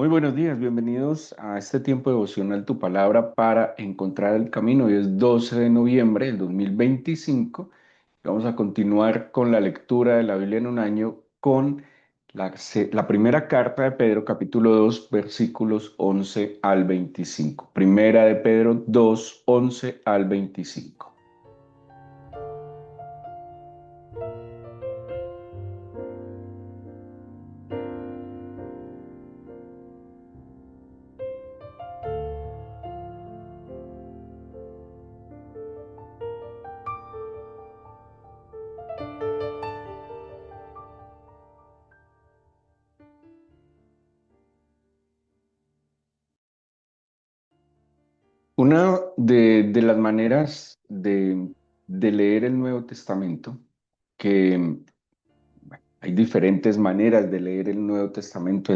Muy buenos días, bienvenidos a este tiempo devocional Tu Palabra para encontrar el camino. Hoy es 12 de noviembre del 2025. Vamos a continuar con la lectura de la Biblia en un año con la primera carta de Pedro, capítulo 2, versículos 11 al 25. Primera de Pedro 2, 11 al 25. Una de las maneras de leer el Nuevo Testamento, que hay diferentes maneras de leer el Nuevo Testamento,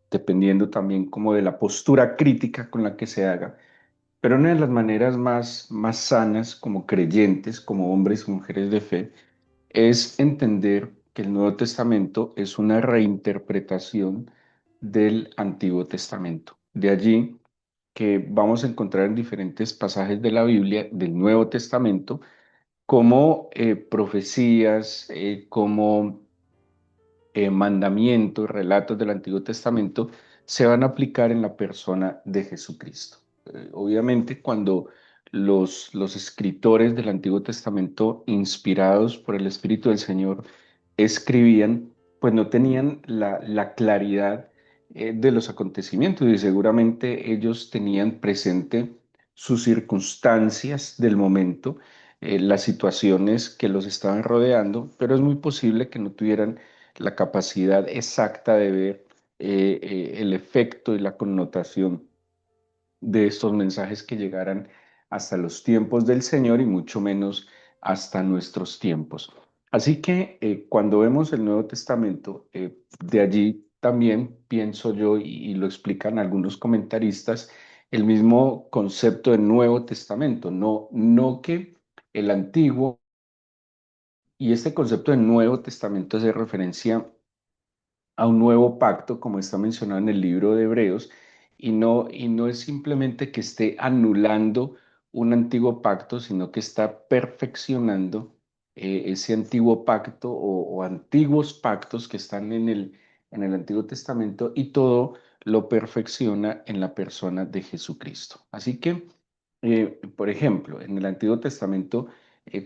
dependiendo también como de la postura crítica con la que se haga. Pero una de las maneras más sanas como creyentes, como hombres y mujeres de fe, es entender que el Nuevo Testamento es una reinterpretación del Antiguo Testamento. De allí que vamos a encontrar en diferentes pasajes de la Biblia, del Nuevo Testamento, como profecías, como mandamientos, relatos del Antiguo Testamento se van a aplicar en la persona de Jesucristo. Obviamente, cuando los escritores del Antiguo Testamento, inspirados por el Espíritu del Señor, escribían, pues no tenían la claridad de los acontecimientos y seguramente ellos tenían presente sus circunstancias del momento, las situaciones que los estaban rodeando, pero es muy posible que no tuvieran la capacidad exacta de ver el efecto y la connotación de estos mensajes que llegaran hasta los tiempos del Señor y mucho menos hasta nuestros tiempos. Así que cuando vemos el Nuevo Testamento, de allí también pienso yo, y lo explican algunos comentaristas, el mismo concepto de Nuevo Testamento, no que el Antiguo, y este concepto de Nuevo Testamento hace referencia a un nuevo pacto, como está mencionado en el libro de Hebreos, y no es simplemente que esté anulando un antiguo pacto, sino que está perfeccionando ese antiguo pacto o antiguos pactos que están en el Antiguo Testamento y todo lo perfecciona en la persona de Jesucristo. Así que, por ejemplo, en el Antiguo Testamento,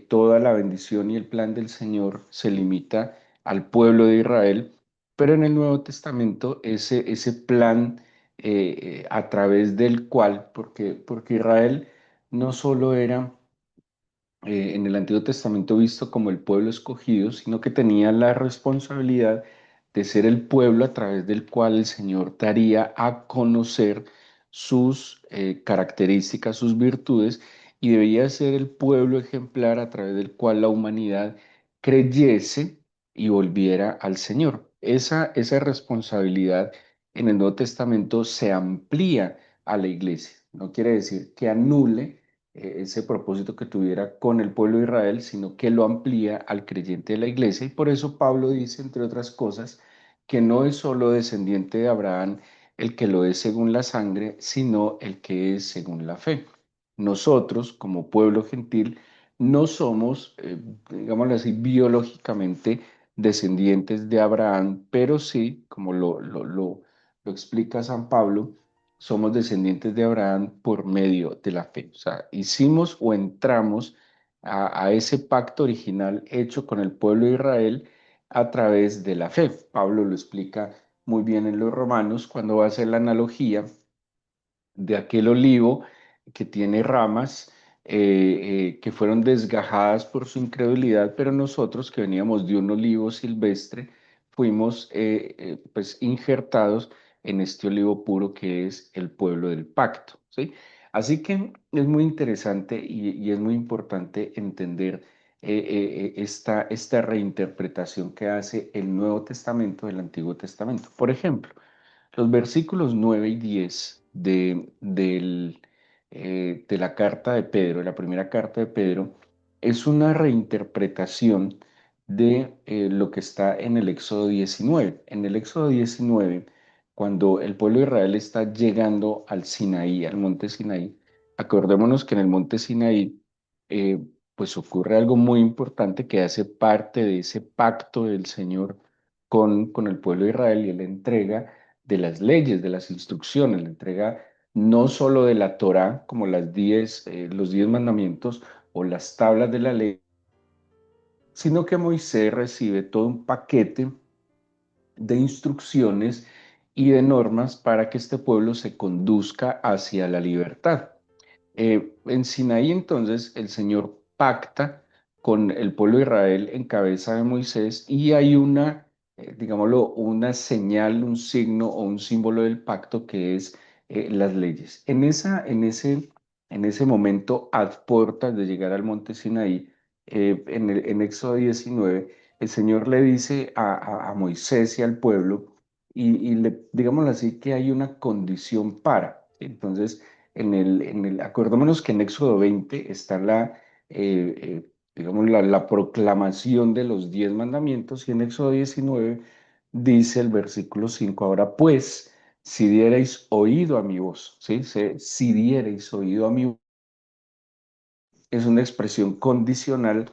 toda la bendición y el plan del Señor se limita al pueblo de Israel, pero en el Nuevo Testamento ese plan a través del cual, porque Israel no solo era en el Antiguo Testamento visto como el pueblo escogido, sino que tenía la responsabilidad de ser el pueblo a través del cual el Señor daría a conocer sus características, sus virtudes, y debía ser el pueblo ejemplar a través del cual la humanidad creyese y volviera al Señor. Esa responsabilidad en el Nuevo Testamento se amplía a la iglesia. No quiere decir que anule ese propósito que tuviera con el pueblo de Israel, sino que lo amplía al creyente de la iglesia. Y por eso Pablo dice, entre otras cosas, que no es solo descendiente de Abraham el que lo es según la sangre, sino el que es según la fe. Nosotros, como pueblo gentil, no somos, digámoslo así, biológicamente descendientes de Abraham, pero sí, como lo explica San Pablo, somos descendientes de Abraham por medio de la fe. O sea, hicimos o entramos a ese pacto original hecho con el pueblo de Israel a través de la fe. Pablo lo explica muy bien en los Romanos cuando va a hacer la analogía de aquel olivo que tiene ramas que fueron desgajadas por su incredulidad, pero nosotros que veníamos de un olivo silvestre, fuimos pues injertados en este olivo puro que es el pueblo del pacto, ¿sí? Así que es muy interesante y es muy importante entender esta reinterpretación que hace el Nuevo Testamento del Antiguo Testamento. Por ejemplo, los versículos 9 y 10 de la carta de Pedro, la primera carta de Pedro, es una reinterpretación de lo que está en el Éxodo 19. En el Éxodo 19, cuando el pueblo de Israel está llegando al Sinaí, al monte Sinaí. Acordémonos que en el monte Sinaí, eh, pues ocurre algo muy importante que hace parte de ese pacto del Señor con el pueblo de Israel, y él entrega de las leyes, de las instrucciones, la entrega no solo de la Torá, como los 10 mandamientos o las tablas de la ley, sino que Moisés recibe todo un paquete de instrucciones y de normas para que este pueblo se conduzca hacia la libertad. En Sinaí entonces el Señor pacta con el pueblo de Israel en cabeza de Moisés, y hay digámoslo, una señal, un signo o un símbolo del pacto que es las leyes. En ese momento, ad portas de llegar al monte Sinaí, en Éxodo 19, el Señor le dice a Moisés y al pueblo, digámoslo así, que hay una condición para. Entonces, acordémonos que en Éxodo 20 está digamos, la proclamación de los 10 mandamientos, y en Éxodo 19 dice el versículo 5: ahora pues, si diereis oído a mi voz, ¿sí? Si diereis oído a mi voz, es una expresión condicional.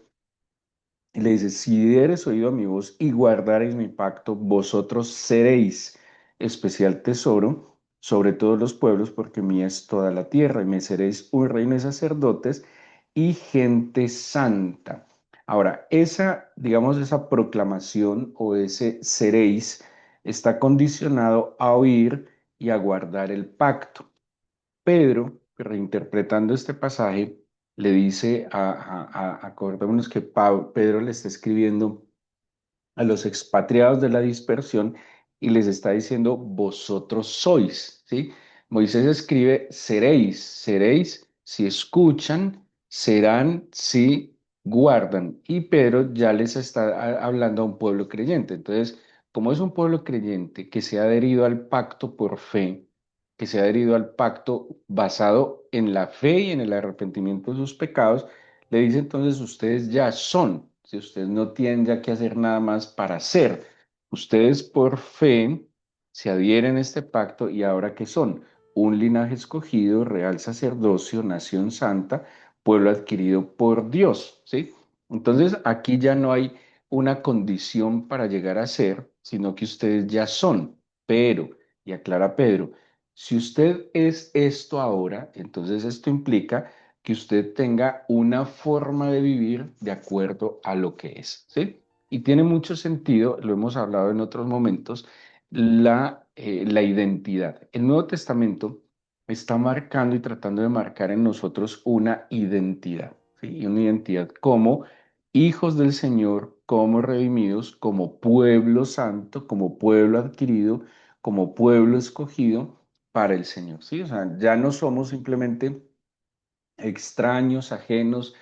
Y le dice: si diereis oído a mi voz y guardareis mi pacto, vosotros seréis especial tesoro sobre todos los pueblos, porque mía es toda la tierra, y me seréis un reino de sacerdotes y gente santa. Ahora, digamos, esa proclamación o ese seréis está condicionado a oír y a guardar el pacto. Pedro, reinterpretando este pasaje, le dice acordémonos que Pedro le está escribiendo a los expatriados de la dispersión y les está diciendo: vosotros sois, ¿sí? Moisés escribe: seréis si escuchan, serán si guardan. Y Pedro ya les está hablando a un pueblo creyente. Entonces, como es un pueblo creyente que se ha adherido al pacto por fe, que se ha adherido al pacto basado en la fe y en el arrepentimiento de sus pecados, le dice entonces: ustedes ya son, si ustedes no tienen ya que hacer nada más para ser, ustedes por fe se adhieren a este pacto, y ahora que son un linaje escogido, real sacerdocio, nación santa, pueblo adquirido por Dios, ¿sí? Entonces aquí ya no hay una condición para llegar a ser, sino que ustedes ya son. Pero, y aclara Pedro, si usted es esto ahora, entonces esto implica que usted tenga una forma de vivir de acuerdo a lo que es, ¿sí? Y tiene mucho sentido, lo hemos hablado en otros momentos, la identidad. El Nuevo Testamento está marcando y tratando de marcar en nosotros una identidad, ¿sí? Y una identidad como hijos del Señor, como redimidos, como pueblo santo, como pueblo adquirido, como pueblo escogido para el Señor, ¿sí? O sea, ya no somos simplemente extraños, ajenos,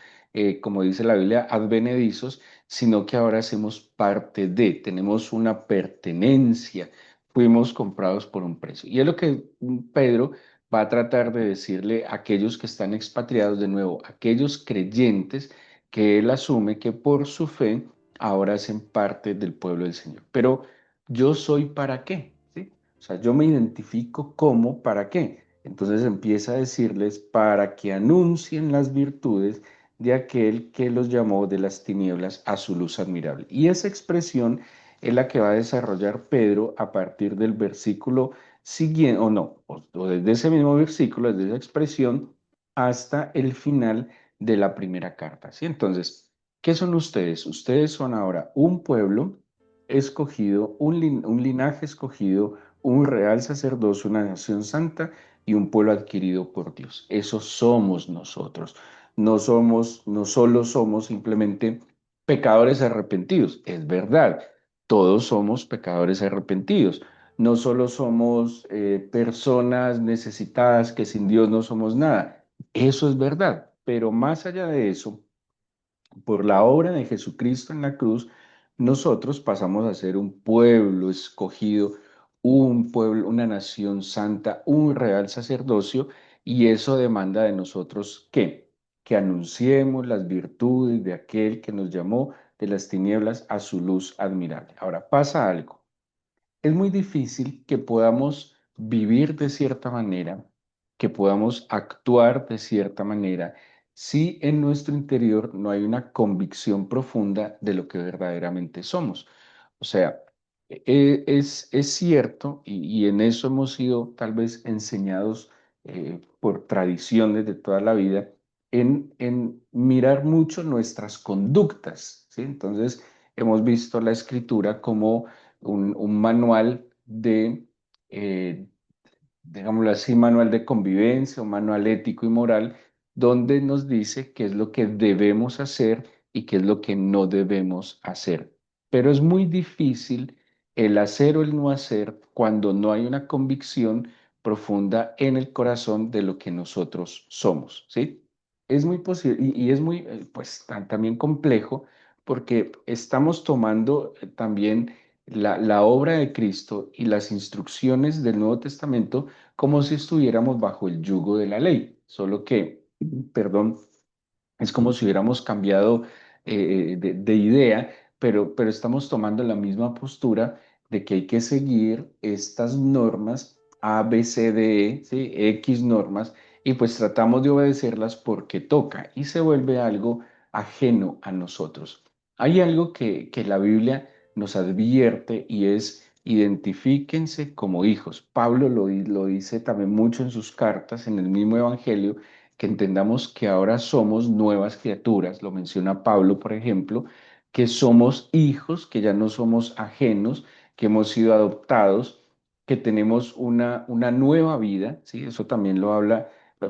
como dice la Biblia, advenedizos, sino que ahora hacemos parte de, tenemos una pertenencia, fuimos comprados por un precio. Y es lo que Pedro va a tratar de decirle a aquellos que están expatriados, de nuevo, aquellos creyentes que él asume que por su fe ahora hacen parte del pueblo del Señor. Pero yo soy para qué, ¿sí? O sea, yo me identifico como para qué. Entonces empieza a decirles: para que anuncien las virtudes de aquel que los llamó de las tinieblas a su luz admirable. Y esa expresión es la que va a desarrollar Pedro a partir del versículo siguiente, o no, o desde ese mismo versículo, desde esa expresión, hasta el final de la primera carta. ¿Sí? Entonces, ¿qué son ustedes? Ustedes son ahora un pueblo escogido, un linaje escogido, un real sacerdocio, una nación santa y un pueblo adquirido por Dios. Eso somos nosotros. No solo somos simplemente pecadores arrepentidos, es verdad, todos somos pecadores arrepentidos. No solo somos personas necesitadas que sin Dios no somos nada, eso es verdad, pero más allá de eso, por la obra de Jesucristo en la cruz, nosotros pasamos a ser un pueblo escogido, un pueblo, una nación santa, un real sacerdocio, y eso demanda de nosotros ¿qué? Que anunciemos las virtudes de aquel que nos llamó de las tinieblas a su luz admirable. Ahora pasa algo. es muy difícil que podamos vivir de cierta manera, que podamos actuar de cierta manera, si en nuestro interior no hay una convicción profunda de lo que verdaderamente somos. O sea, es cierto, y en eso hemos sido tal vez enseñados por tradiciones de toda la vida, en mirar mucho nuestras conductas, ¿sí? Entonces, hemos visto la escritura como un manual eh, digámoslo así, manual de convivencia, un manual ético y moral, donde nos dice qué es lo que debemos hacer y qué es lo que no debemos hacer. Pero es muy difícil el hacer o el no hacer cuando no hay una convicción profunda en el corazón de lo que nosotros somos, ¿sí? Es muy posible y es muy, pues, también complejo porque estamos tomando también la obra de Cristo y las instrucciones del Nuevo Testamento como si estuviéramos bajo el yugo de la ley, solo que, perdón, es como si hubiéramos cambiado de idea, pero estamos tomando la misma postura de que hay que seguir estas normas A, B, C, D, E, ¿sí? X normas, y pues tratamos de obedecerlas porque toca y se vuelve algo ajeno a nosotros. Hay algo que la Biblia nos advierte y es identifíquense como hijos. Pablo lo dice también mucho en sus cartas, en el mismo Evangelio, que entendamos que ahora somos nuevas criaturas, lo menciona Pablo, por ejemplo, que somos hijos, que ya no somos ajenos, que hemos sido adoptados, que tenemos una nueva vida, ¿sí? Eso también lo habla,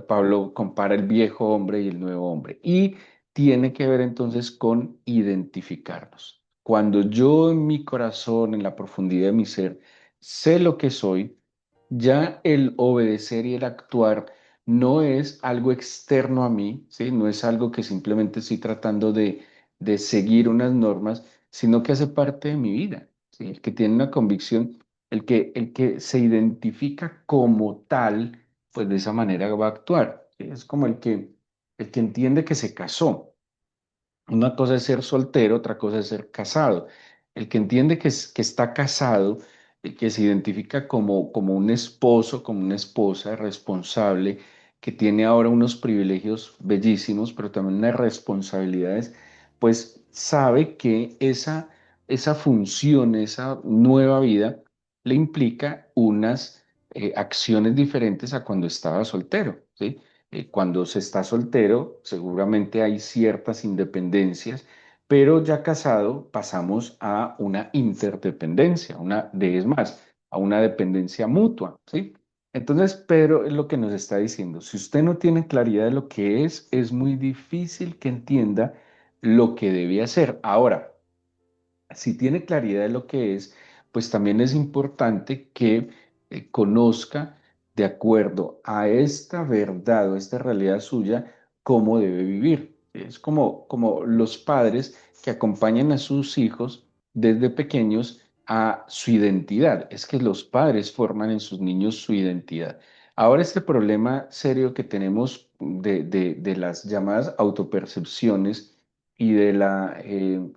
Pablo compara el viejo hombre y el nuevo hombre, y tiene que ver entonces con identificarnos. Cuando yo en mi corazón, en la profundidad de mi ser, sé lo que soy, ya el obedecer y el actuar no es algo externo a mí, ¿sí? No es algo que simplemente estoy tratando de seguir unas normas, sino que hace parte de mi vida, ¿sí? El que tiene una convicción, el que se identifica como tal, pues de esa manera va a actuar, ¿sí? Es como el que entiende que se casó. Una cosa es ser soltero, otra cosa es ser casado. El que entiende que está casado, el que se identifica como un esposo, como una esposa responsable, que tiene ahora unos privilegios bellísimos, pero también unas responsabilidades, pues sabe que esa función, esa nueva vida, le implica unas acciones diferentes a cuando estaba soltero, ¿sí? Cuando se está soltero, seguramente hay ciertas independencias, pero ya casado pasamos a una interdependencia, es más, a una dependencia mutua, ¿sí? Entonces, Pedro es lo que nos está diciendo. Si usted no tiene claridad de lo que es muy difícil que entienda lo que debe hacer. Ahora, si tiene claridad de lo que es, pues también es importante que conozca de acuerdo a esta verdad o esta realidad suya cómo debe vivir. Es como los padres que acompañan a sus hijos desde pequeños a su identidad. Es que los padres forman en sus niños su identidad. Ahora este problema serio que tenemos de las llamadas autopercepciones y de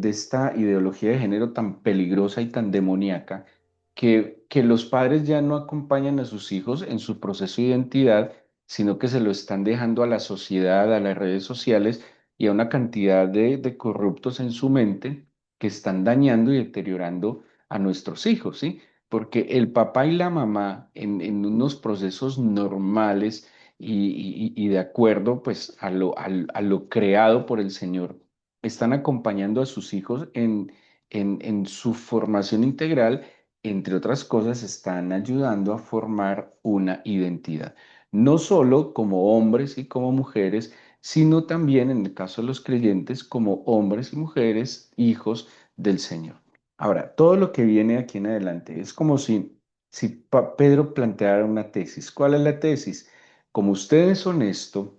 esta ideología de género tan peligrosa y tan demoníaca, que los padres ya no acompañan a sus hijos en su proceso de identidad, sino que se lo están dejando a la sociedad, a las redes sociales y a una cantidad de corruptos en su mente que están dañando y deteriorando a nuestros hijos, ¿sí? Porque el papá y la mamá en unos procesos normales y de acuerdo pues a lo creado por el Señor, están acompañando a sus hijos en su formación integral, entre otras cosas, están ayudando a formar una identidad, no solo como hombres y como mujeres, sino también en el caso de los creyentes como hombres y mujeres, hijos del Señor. Ahora, todo lo que viene aquí en adelante es como si Pedro planteara una tesis. ¿Cuál es la tesis? Como usted es honesto,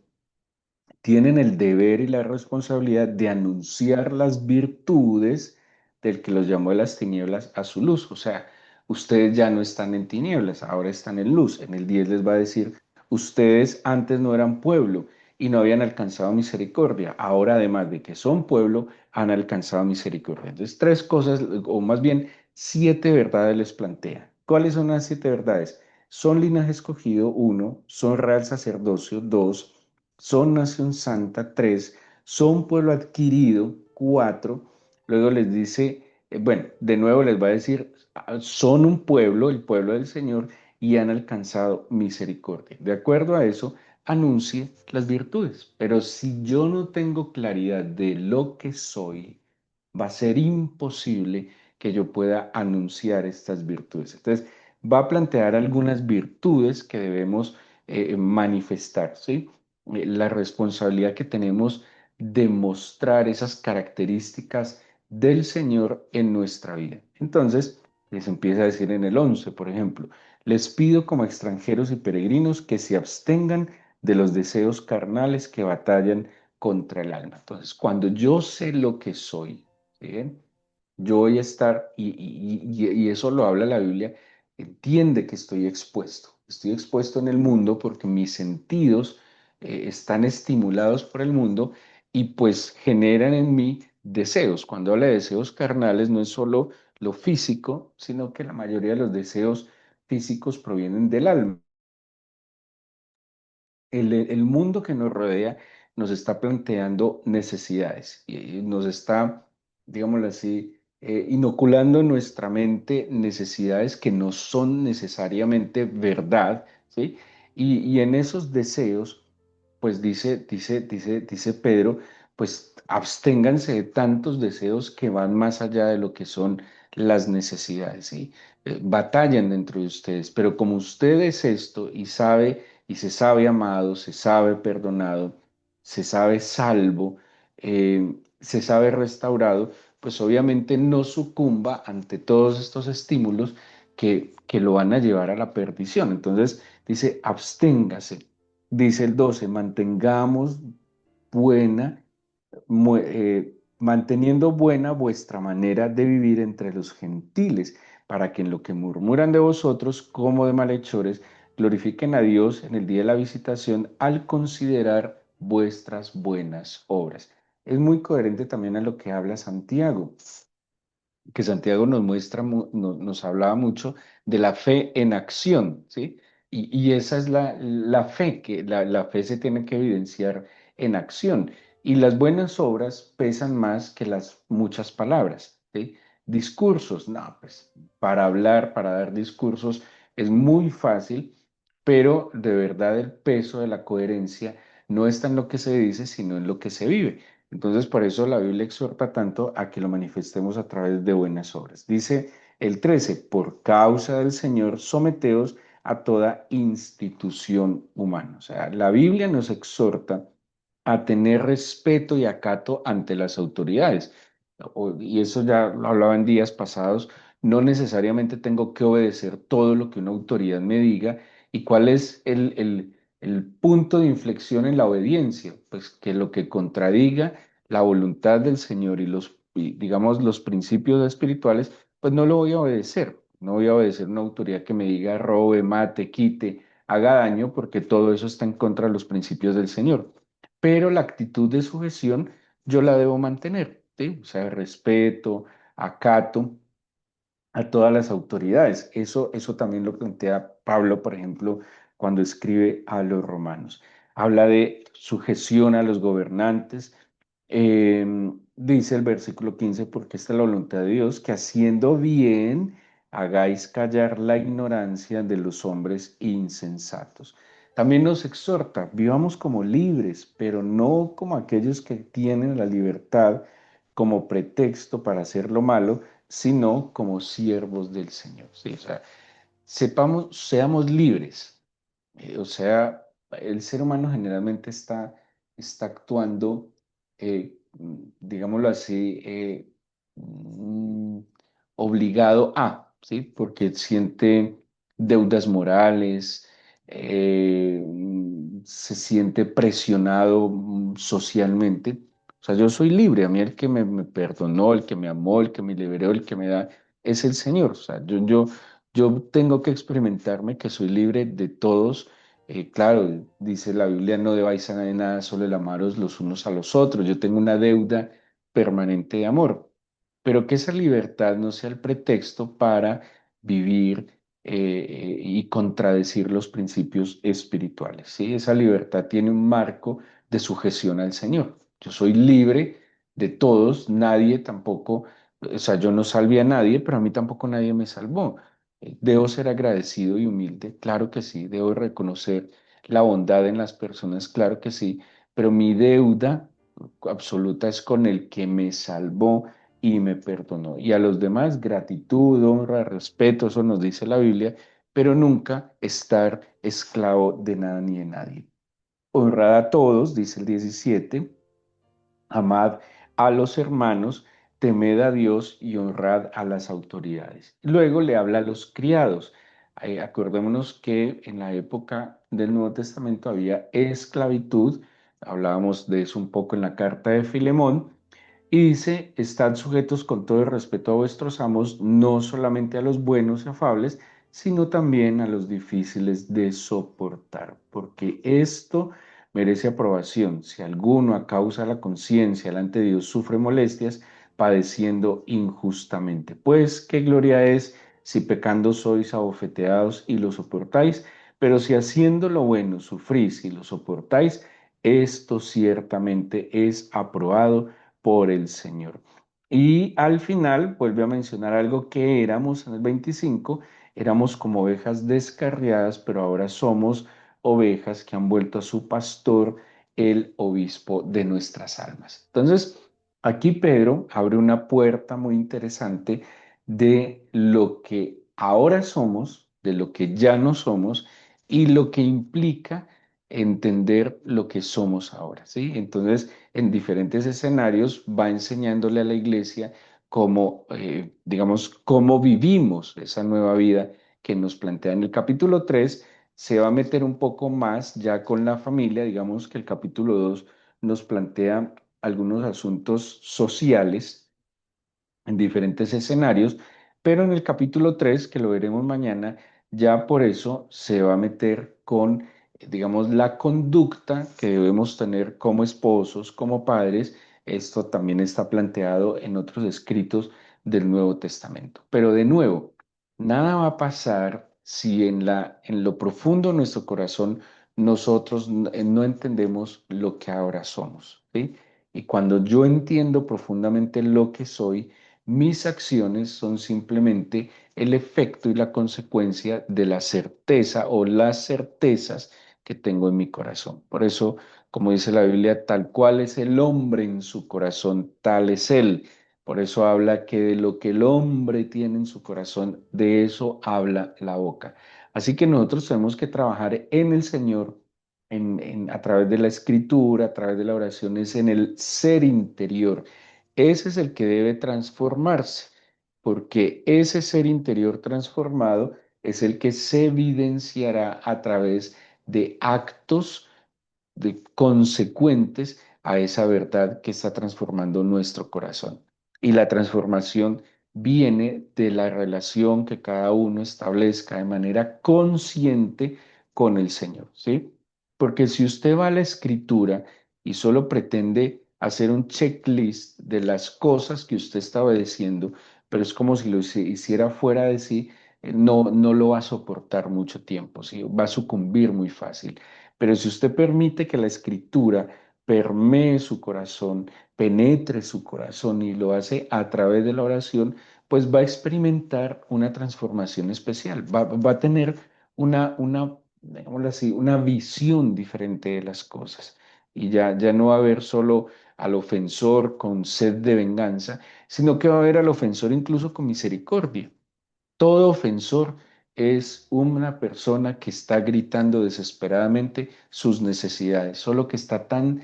tienen el deber y la responsabilidad de anunciar las virtudes del que los llamó de las tinieblas a su luz. O sea, ustedes ya no están en tinieblas, ahora están en luz. En el 10 les va a decir, ustedes antes no eran pueblo y no habían alcanzado misericordia. Ahora, además de que son pueblo, han alcanzado misericordia. Entonces, tres cosas, o más bien 7 verdades les plantea. ¿Cuáles son las 7 verdades? Son linaje escogido, uno, son real sacerdocio, dos, son nación santa, tres, son pueblo adquirido, cuatro, luego les dice, bueno, de nuevo les va a decir, son un pueblo, el pueblo del Señor, y han alcanzado misericordia. De acuerdo a eso, anuncie las virtudes. Pero si yo no tengo claridad de lo que soy, va a ser imposible que yo pueda anunciar estas virtudes. Entonces, va a plantear algunas virtudes que debemos manifestar, ¿sí? La responsabilidad que tenemos de mostrar esas características del Señor en nuestra vida. Entonces, les empieza a decir en el 11, por ejemplo, les pido como extranjeros y peregrinos que se abstengan de los deseos carnales que batallan contra el alma. Entonces, cuando yo sé lo que soy, ¿sí? Yo voy a estar, y eso lo habla la Biblia, entiende que estoy expuesto en el mundo porque mis sentidos están estimulados por el mundo y pues generan en mí deseos. Cuando habla de deseos carnales no es solo lo físico, sino que la mayoría de los deseos físicos provienen del alma. El mundo que nos rodea nos está planteando necesidades y nos está, digámoslo así, inoculando en nuestra mente necesidades que no son necesariamente verdad, ¿sí? Y en esos deseos, pues dice Pedro, pues absténganse de tantos deseos que van más allá de lo que son las necesidades, ¿sí? Batallan dentro de ustedes, pero como usted es esto y se sabe amado, se sabe perdonado, se sabe salvo, se sabe restaurado, pues obviamente no sucumba ante todos estos estímulos que lo van a llevar a la perdición. Entonces dice, absténgase. Dice el 12, mantengamos buena manteniendo buena vuestra manera de vivir entre los gentiles, para que en lo que murmuran de vosotros como de malhechores, glorifiquen a Dios en el día de la visitación al considerar vuestras buenas obras. Es muy coherente también a lo que habla Santiago, que Santiago nos muestra, nos hablaba mucho de la fe en acción, ¿sí? Y esa es la fe, que la fe se tiene que evidenciar en acción. Y las buenas obras pesan más que las muchas palabras, ¿sí? Discursos, no, pues para hablar, para dar discursos es muy fácil, pero de verdad el peso de la coherencia no está en lo que se dice, sino en lo que se vive. Entonces, por eso la Biblia exhorta tanto a que lo manifestemos a través de buenas obras. Dice el 13, por causa del Señor, someteos a toda institución humana. O sea, la Biblia nos exhorta a tener respeto y acato ante las autoridades. Y eso ya lo hablaba en días pasados. No necesariamente tengo que obedecer todo lo que una autoridad me diga. ¿Y cuál es el punto de inflexión en la obediencia? Pues que lo que contradiga la voluntad del Señor digamos, los principios espirituales, pues no lo voy a obedecer. No voy a obedecer una autoridad que me diga robe, mate, quite, haga daño, porque todo eso está en contra de los principios del Señor. Pero la actitud de sujeción yo la debo mantener, ¿sí? O sea, respeto, acato a todas las autoridades. Eso también lo plantea Pablo, por ejemplo, cuando escribe a los romanos. Habla de sujeción a los gobernantes. Dice el versículo 15, porque esta es la voluntad de Dios, que haciendo bien hagáis callar la ignorancia de los hombres insensatos. También nos exhorta, vivamos como libres, pero no como aquellos que tienen la libertad como pretexto para hacer lo malo, sino como siervos del Señor. ¿Sí? O sea, seamos libres. O sea, el ser humano generalmente está actuando, digámoslo así, mm, obligado a, ¿sí? Porque siente deudas morales, se siente presionado socialmente. O sea, yo soy libre, a mí el que me perdonó, el que me amó, el que me liberó, el que me da, es el Señor. O sea, yo tengo que experimentarme que soy libre de todos. Claro, dice la Biblia, no debáis a nadie nada, solo el amaros los unos a los otros. Yo tengo una deuda permanente de amor. pero que esa libertad no sea el pretexto para vivir y contradecir los principios espirituales, ¿sí? Esa libertad tiene un marco de sujeción al Señor. Yo soy libre de todos, nadie tampoco, o sea, yo no salvé a nadie, pero a mí tampoco nadie me salvó. Debo ser agradecido y humilde, claro que sí, debo reconocer la bondad en las personas, claro que sí, pero mi deuda absoluta es con el que me salvó y me perdonó. Y a los demás, gratitud, honra, respeto, eso nos dice la Biblia, pero nunca estar esclavo de nada ni de nadie. Honrad a todos, dice el 17, amad a los hermanos, temed a Dios y honrad a las autoridades. Luego le habla a los criados. Acordémonos que en la época del Nuevo Testamento había esclavitud, hablábamos de eso un poco en la carta de Filemón, y dice, estad sujetos con todo el respeto a vuestros amos, no solamente a los buenos y afables, sino también a los difíciles de soportar, porque esto merece aprobación. Si alguno a causa de la conciencia delante de Dios sufre molestias, padeciendo injustamente. Pues qué gloria es si pecando sois abofeteados y lo soportáis, pero si haciendo lo bueno sufrís y lo soportáis, esto ciertamente es aprobado por el Señor. Y al final vuelve a mencionar algo que éramos en el 25, éramos como ovejas descarriadas, pero ahora somos ovejas que han vuelto a su pastor, el obispo de nuestras almas. Entonces, aquí Pedro abre una puerta muy interesante de lo que ahora somos, de lo que ya no somos y lo que implica entender lo que somos ahora, ¿sí? Entonces, en diferentes escenarios va enseñándole a la iglesia cómo, digamos, cómo vivimos esa nueva vida que nos plantea en el capítulo 3. Se va a meter un poco más ya con la familia, digamos que el capítulo 2 nos plantea algunos asuntos sociales en diferentes escenarios, pero en el capítulo 3 que lo veremos mañana, ya por eso se va a meter con, digamos, la conducta que debemos tener como esposos, como padres. Esto también está planteado en otros escritos del Nuevo Testamento. Pero de nuevo, nada va a pasar si en lo profundo de nuestro corazón nosotros no entendemos lo que ahora somos, ¿sí? Y cuando yo entiendo profundamente lo que soy, mis acciones son simplemente el efecto y la consecuencia de la certeza o las certezas que tengo en mi corazón. Por eso, como dice la Biblia, tal cual es el hombre en su corazón, tal es él. Por eso habla que de lo que el hombre tiene en su corazón, de eso habla la boca. Así que nosotros tenemos que trabajar en el Señor, a través de la escritura, a través de la oración, es en el ser interior. Ese es el que debe transformarse, porque ese ser interior transformado es el que se evidenciará a través de actos consecuentes a esa verdad que está transformando nuestro corazón. Y la transformación viene de la relación que cada uno establezca de manera consciente con el Señor, ¿sí? Porque si usted va a la escritura y solo pretende hacer un checklist de las cosas que usted está obedeciendo, pero es como si lo hiciera fuera de sí, no lo va a soportar mucho tiempo, ¿sí? Va a sucumbir muy fácil. Pero si usted permite que la escritura permee su corazón, penetre su corazón y lo hace a través de la oración, pues va a experimentar una transformación especial, va a tener digámoslo así, una visión diferente de las cosas. Y ya no va a haber solo al ofensor con sed de venganza, sino que va a haber al ofensor incluso con misericordia. Todo ofensor es una persona que está gritando desesperadamente sus necesidades, solo que está tan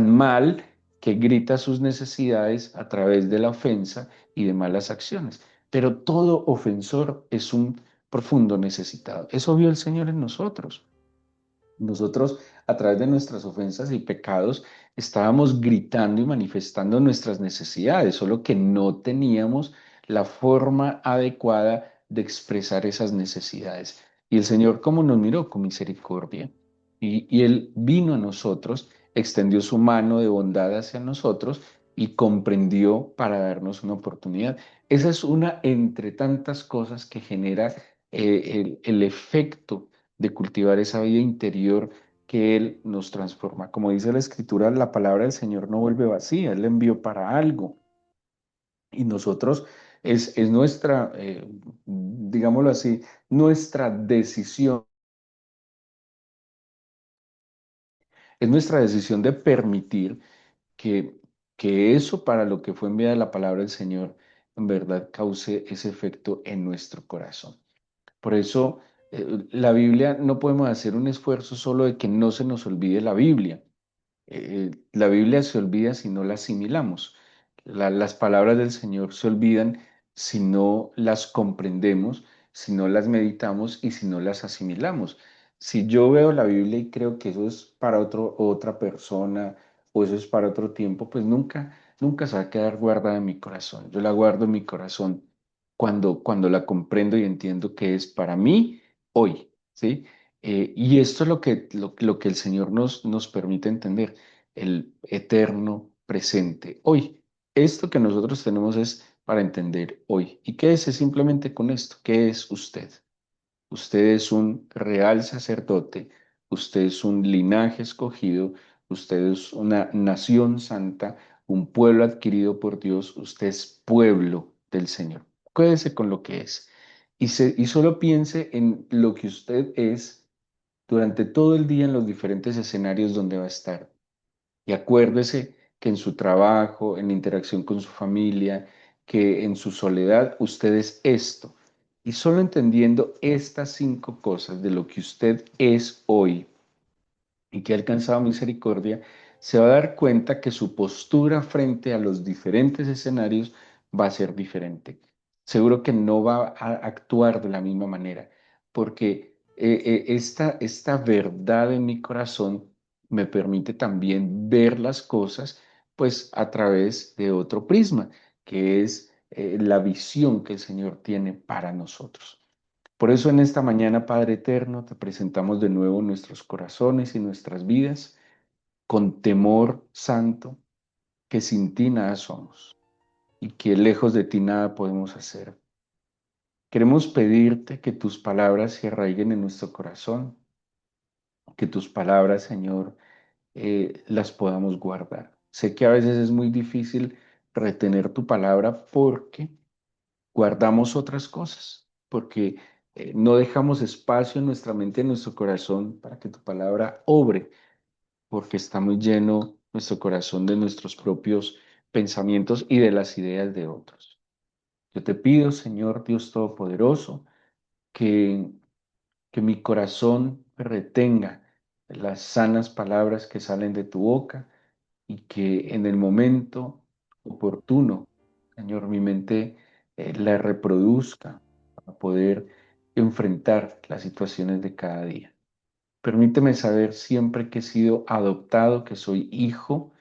mal que grita sus necesidades a través de la ofensa y de malas acciones. Pero todo ofensor es un profundo necesitado. Eso vio el Señor en nosotros. Nosotros, a través de nuestras ofensas y pecados, estábamos gritando y manifestando nuestras necesidades, solo que no teníamos la forma adecuada de expresar esas necesidades. Y el Señor, como nos miró con misericordia, y Él vino a nosotros, extendió su mano de bondad hacia nosotros y comprendió para darnos una oportunidad. Esa es una entre tantas cosas que genera el efecto de cultivar esa vida interior que Él nos transforma. Como dice la Escritura, la palabra del Señor no vuelve vacía, Él la envió para algo. Y nosotros es nuestra, digámoslo así, nuestra decisión, es nuestra decisión de permitir que, que eso para lo que fue enviada la palabra del Señor, en verdad cause ese efecto en nuestro corazón. Por eso, la Biblia, no podemos hacer un esfuerzo solo de que no se nos olvide la Biblia. La Biblia se olvida si no la asimilamos. Las palabras del Señor se olvidan si no las comprendemos, si no las meditamos y si no las asimilamos. Si yo veo la Biblia y creo que eso es para otra persona o eso es para otro tiempo, pues nunca se va a quedar guardada en mi corazón. Yo la guardo en mi corazón cuando la comprendo y entiendo que es para mí hoy, ¿sí? Y esto es lo que el Señor nos permite entender, el eterno presente hoy. Esto que nosotros tenemos es para entender hoy. ¿Y qué es? Es simplemente con esto. ¿Qué es usted? Usted es un real sacerdote, usted es un linaje escogido, usted es una nación santa, un pueblo adquirido por Dios, usted es pueblo del Señor. Quédese con lo que es. Y solo piense en lo que usted es durante todo el día en los diferentes escenarios donde va a estar. Y acuérdese que en su trabajo, en la interacción con su familia, que en su soledad, usted es esto. Y solo entendiendo estas 5 cosas de lo que usted es hoy, y que ha alcanzado misericordia, se va a dar cuenta que su postura frente a los diferentes escenarios va a ser diferente. Seguro que no va a actuar de la misma manera, porque esta verdad en mi corazón me permite también ver las cosas pues a través de otro prisma, que es la visión que el Señor tiene para nosotros. Por eso en esta mañana, Padre Eterno, te presentamos de nuevo nuestros corazones y nuestras vidas con temor santo, que sin ti nada somos y que lejos de ti nada podemos hacer. Queremos pedirte que tus palabras se arraiguen en nuestro corazón, que tus palabras, Señor, las podamos guardar. Sé que a veces es muy difícil retener tu palabra porque guardamos otras cosas, porque no dejamos espacio en nuestra mente, en nuestro corazón, para que tu palabra obre, porque está muy lleno nuestro corazón de nuestros propios pensamientos y de las ideas de otros. Yo te pido, Señor Dios Todopoderoso, que, que mi corazón retenga las sanas palabras que salen de tu boca y que en el momento oportuno, Señor, mi mente la reproduzca para poder enfrentar las situaciones de cada día. Permíteme saber siempre que he sido adoptado, que soy hijo,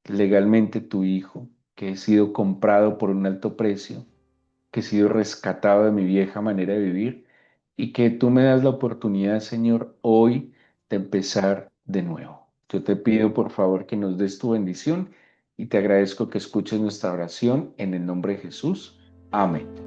legalmente tu hijo, que he sido comprado por un alto precio, que he sido rescatado de mi vieja manera de vivir y que tú me das la oportunidad, Señor, hoy de empezar de nuevo. Yo te pido, por favor, que nos des tu bendición y te agradezco que escuches nuestra oración en el nombre de Jesús. Amén.